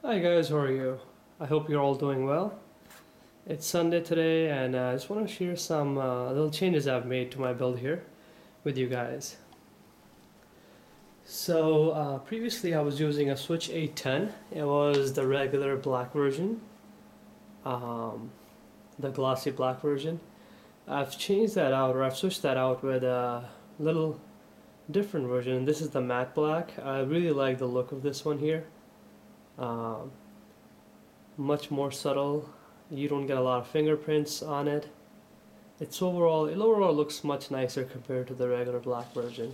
Hi guys, how are you? I hope you're all doing well. It's Sunday today, and I just want to share some little changes I've made to my build here with you guys. So previously I was using a Switch 810. It was the regular black version, um, the glossy black version. I've changed that out, or I've switched that out with a little different version. This is the matte black. I really like the look of this one here. Um, Much more subtle. You don't get a lot of fingerprints on it. It overall looks much nicer compared to the regular black version.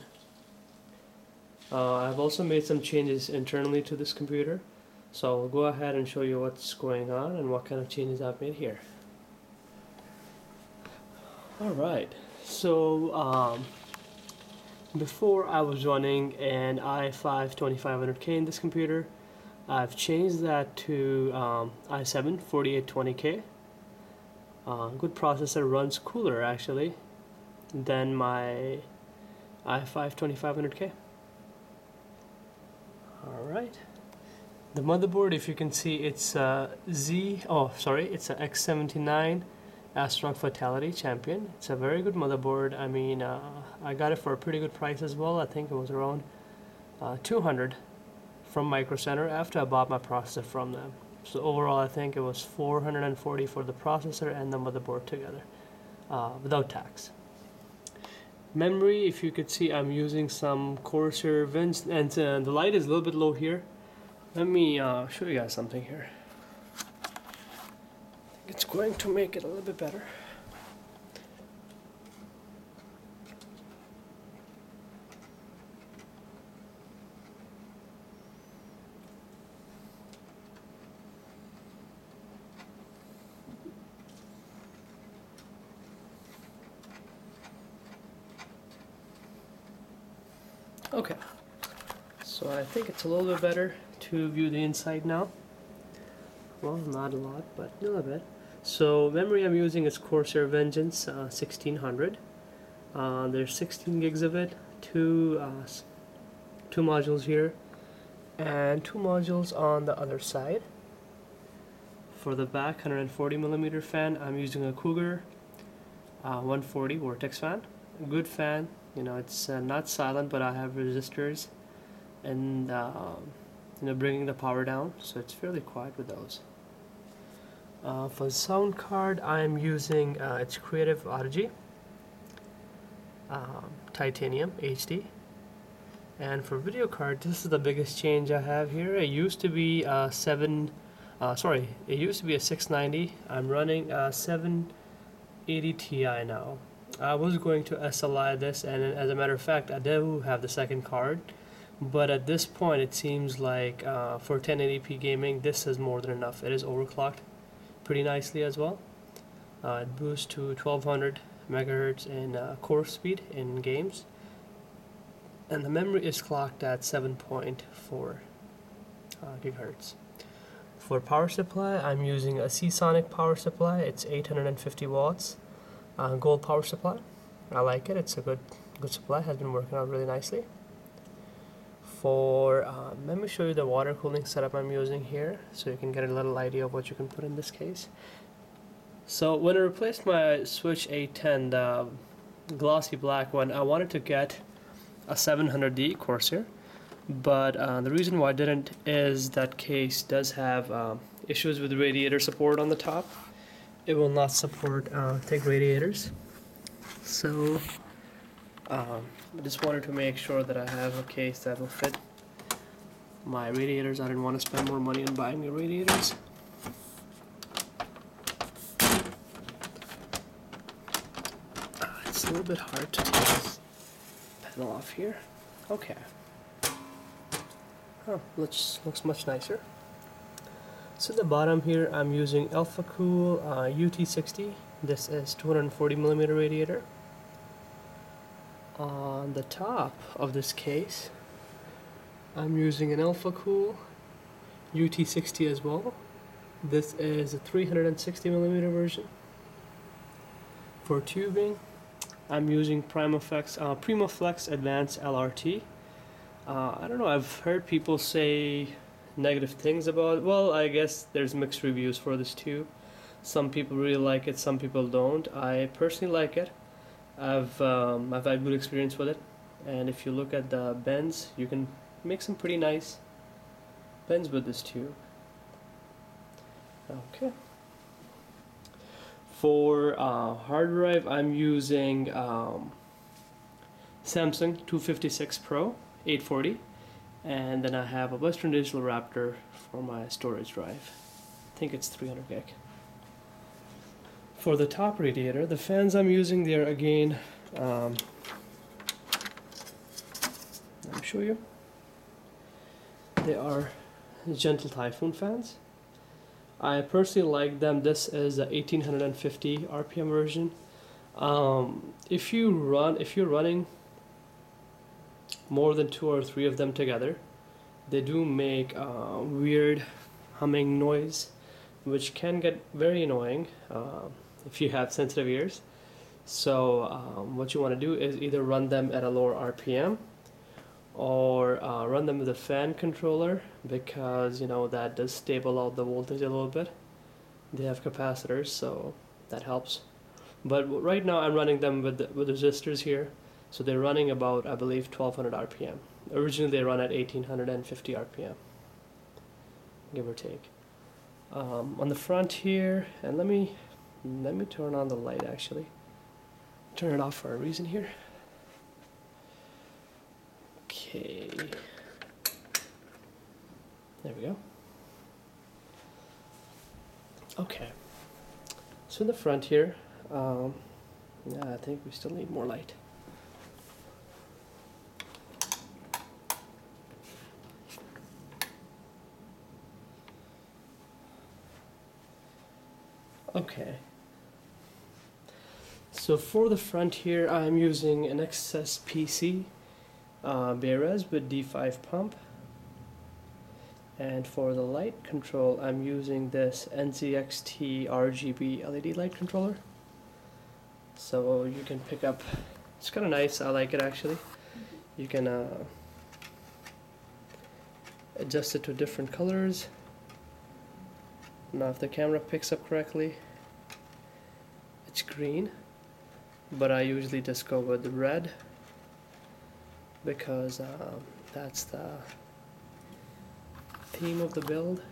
I've also made some changes internally to this computer, so I'll go ahead and show you what's going on and what kind of changes I've made here. Alright, so before I was running an i5 2500K in this computer. I've changed that to i7 4820K. Good processor, runs cooler actually than my i5 2500K. Alright. The motherboard, if you can see, it's a it's a X79 Asrock Fatality Champion. It's a very good motherboard. I mean, I got it for a pretty good price as well. I think it was around 200 from Micro Center after I bought my processor from them. So overall I think it was 440 for the processor and the motherboard together, without tax. Memory, if you could see, I'm using some Corsair Vince, and the light is a little bit low here. Let me show you guys something here. I think it's going to make it a little bit better. Okay, so I think it's a little bit better to view the inside now. Well, not a lot, but a little bit. So memory I'm using is Corsair Vengeance 1600. There's 16 gigs of it, two modules here, and two modules on the other side. For the back 140mm fan, I'm using a Cougar 140 Vortex fan. A good fan. You know, it's not silent, but I have resistors and bringing the power down, so it's fairly quiet with those. For the sound card, I'm using it's Creative Audigy Titanium HD. And for video card, this is the biggest change I have here. It used to be a 690. I'm running a 780 Ti now. I was going to SLI this, and as a matter of fact, I do have the second card, but at this point it seems like for 1080p gaming this is more than enough. It is overclocked pretty nicely as well. It boosts to 1200 megahertz in core speed in games, and the memory is clocked at 7.4 gigahertz. For power supply, I'm using a Seasonic power supply. It's 850 watts. Gold power supply. I like it. It's a good supply. Has been working out really nicely. For let me show you the water cooling setup I'm using here, so you can get a little idea of what you can put in this case. So when I replaced my Switch 810, the glossy black one, I wanted to get a 700D Corsair, but the reason why I didn't is that case does have issues with radiator support on the top. It will not support thick radiators, so I just wanted to make sure that I have a case that will fit my radiators. I didn't want to spend more money on buying new radiators. It's a little bit hard to take this panel off here. Okay. Oh, looks much nicer. So at the bottom here, I'm using AlphaCool UT60. This is 240mm radiator. On the top of this case, I'm using an AlphaCool UT60 as well. This is a 360mm version. For tubing, I'm using PrimaFlex Advanced LRT. I don't know, I've heard people say negative things about it. Well, I guess there's mixed reviews for this too. Some people really like it, some people don't. I personally like it. I've had good experience with it, and if you look at the bends, you can make some pretty nice bends with this tube. Okay. For hard drive, I'm using Samsung 256 Pro 840, and then I have a Western Digital Raptor for my storage drive. I think it's 300 gig. For the top radiator, the fans I'm using there again, let me show you. They are Gentle Typhoon fans. I personally like them. This is a 1850 RPM version. If you're running more than 2 or 3 of them together, they do make weird humming noise, which can get very annoying if you have sensitive ears. So what you want to do is either run them at a lower RPM or run them with a fan controller, because that does stable out the voltage a little bit. They have capacitors, so that helps. But right now I'm running them with resistors here, so they're running about, I believe, 1200 RPM. Originally they run at 1850 RPM, give or take. On the front here, and let me turn on the light actually. Turn it off for a reason here. Okay. There we go. Okay. So in the front here, yeah, I think we still need more light. Okay. So for the front here, I'm using an XS PC Beres with D5 pump. And for the light control, I'm using this NZXT RGB LED light controller. So you can pick up, it's kind of nice, I like it actually. You can adjust it to different colors. Now if the camera picks up correctly, it's green, but I usually just go with the red because that's the theme of the build.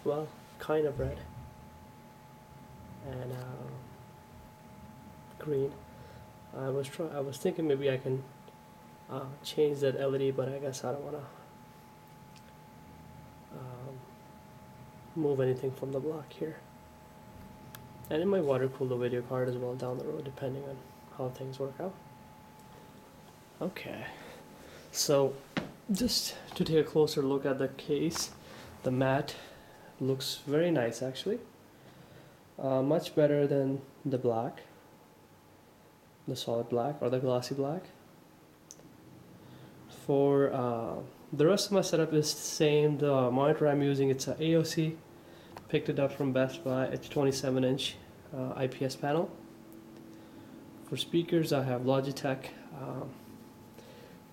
Well, kind of red and green. I was thinking maybe I can change that LED, but I guess I don't want to move anything from the block here. And it might water cool the video card as well down the road, depending on how things work out. Okay, so just to take a closer look at the case, the matte looks very nice actually. Much better than the black, the solid black or the glossy black. For the rest of my setup is the same. The monitor I'm using, it's an AOC. Picked it up from Best Buy. It's 27-inch IPS panel. For speakers, I have Logitech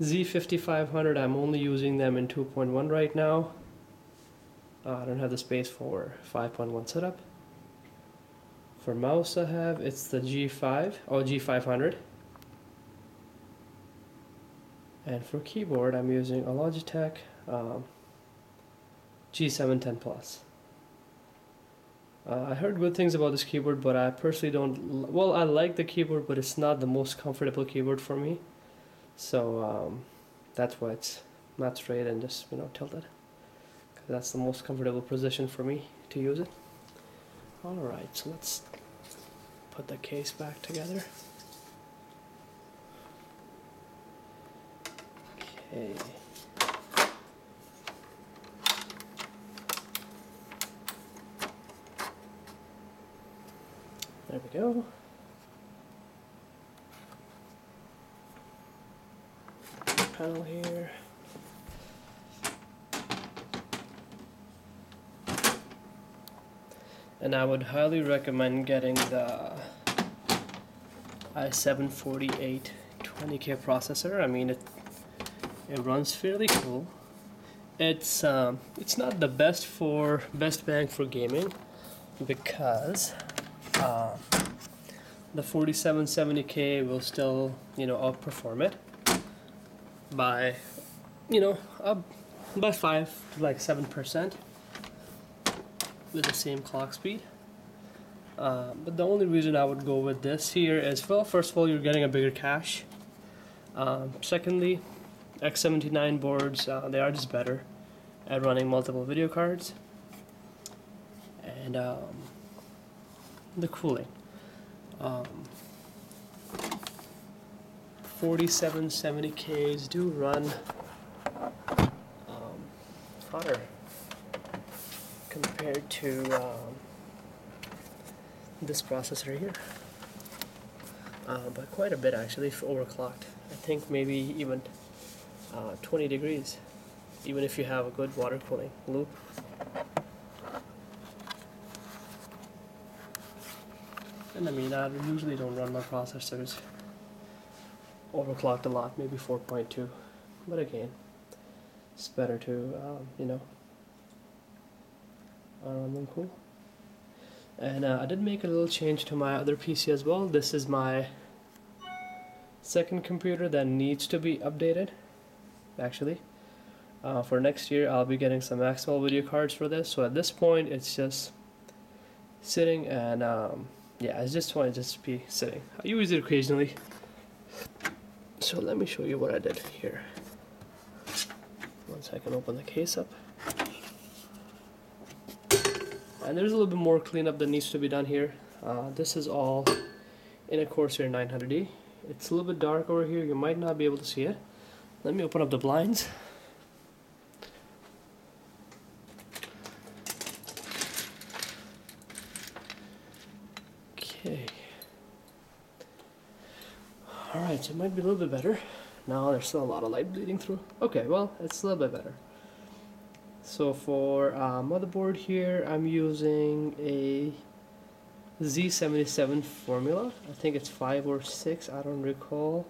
Z5500. I'm only using them in 2.1 right now. I don't have the space for 5.1 setup. For mouse, I have it's the G5 or G500. And for keyboard, I'm using a Logitech G710 Plus. I heard good things about this keyboard, but I personally don't. Well, I like the keyboard, but it's not the most comfortable keyboard for me. So that's why it's not straight and just tilted. 'Cause that's the most comfortable position for me to use it. All right, so let's put the case back together. Okay. There we go. Panel here. And I would highly recommend getting the i7-4820K processor. I mean, it runs fairly cool. It's not the best bang for gaming because uh, the 4770K will still outperform it by by 5 to like 7% with the same clock speed. But the only reason I would go with this here is, well, first of all, you're getting a bigger cache. Secondly, X79 boards, they are just better at running multiple video cards. And the cooling. 4770Ks do run hotter compared to this processor here, but quite a bit actually for overclocked. I think maybe even 20 degrees, even if you have a good water cooling loop. And I mean, I usually don't run my processors overclocked a lot, maybe 4.2, but again, it's better to run them cool. And I did make a little change to my other PC as well. This is my second computer that needs to be updated, actually. For next year, I'll be getting some Maxwell video cards for this. So at this point, it's just sitting, and yeah, I just want to just be sitting. I use it occasionally. So let me show you what I did here. Once I can open the case up. And there's a little bit more cleanup that needs to be done here. This is all in a Corsair 900D. It's a little bit dark over here. You might not be able to see it. Let me open up the blinds. Okay. Alright, so it might be a little bit better. No, there's still a lot of light bleeding through. Okay, well, it's a little bit better. So for motherboard here, I'm using a Z77 formula. I think it's 5 or 6. I don't recall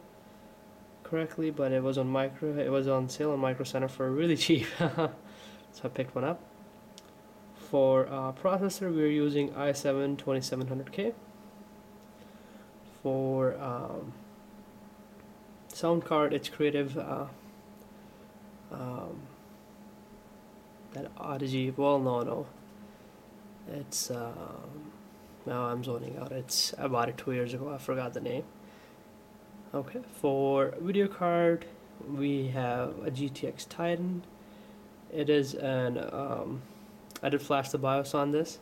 correctly, but it was on sale on Micro Center for really cheap. So I picked one up. For processor, we're using i7 2700K. For sound card, it's Creative. That Odyssey. Well, no. It's now I'm zoning out. I bought it 2 years ago. I forgot the name. Okay, for video card, we have a GTX Titan. It is an I did flash the BIOS on this.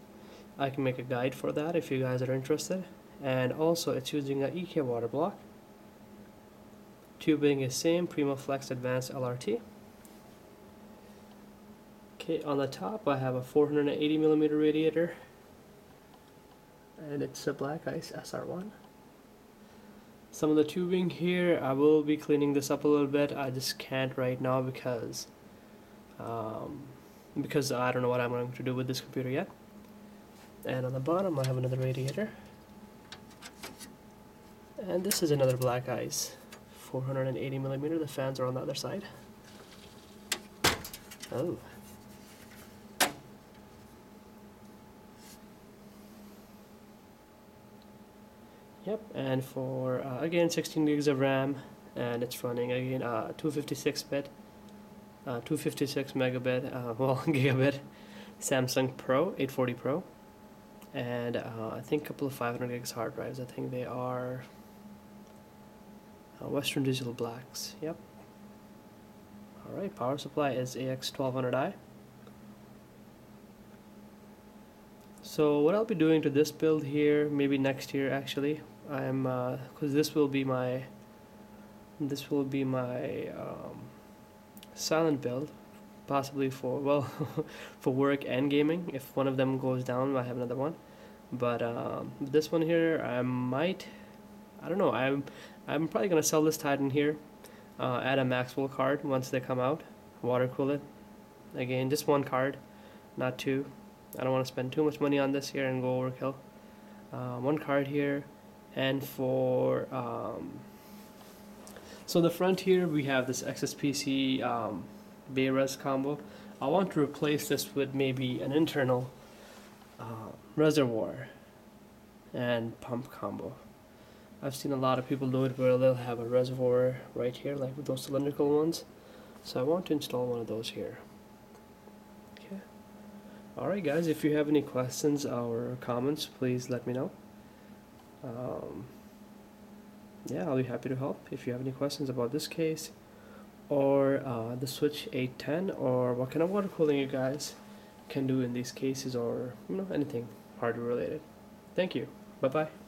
I can make a guide for that if you guys are interested. And also, it's using an EK water block. Tubing is same, PrimaFlex Advanced LRT. Okay, on the top I have a 480mm radiator, and it's a Black Ice SR1. Some of the tubing here, I will be cleaning this up a little bit. I just can't right now because I don't know what I'm going to do with this computer yet. And on the bottom I have another radiator, and this is another Black Ice 480mm. The fans are on the other side. Oh. Yep, and for again 16 gigs of RAM, and it's running again 256-bit, 256 megabit, well, gigabit Samsung Pro 840 Pro, and I think a couple of 500 gigs hard drives. I think they are Western Digital Blacks. Yep. All right, power supply is AX1200i. So what I'll be doing to this build here, maybe next year actually, because this will be my silent build, possibly for, well, for work and gaming. If one of them goes down, I have another one. But this one here, I don't know, I'm probably gonna sell this Titan here, add a Maxwell card once they come out, water cool it. Again, just one card, not two. I don't want to spend too much money on this here and go overkill. One card here, and for so the front here we have this XSPC bay res combo. I want to replace this with maybe an internal reservoir and pump combo. I've seen a lot of people do it where they'll have a reservoir right here, like with those cylindrical ones. So I want to install one of those here. Okay. Alright guys, if you have any questions or comments, please let me know. Yeah, I'll be happy to help if you have any questions about this case or the Switch 810, or what kind of water cooling you guys can do in these cases, or anything hardware related. Thank you. Bye bye.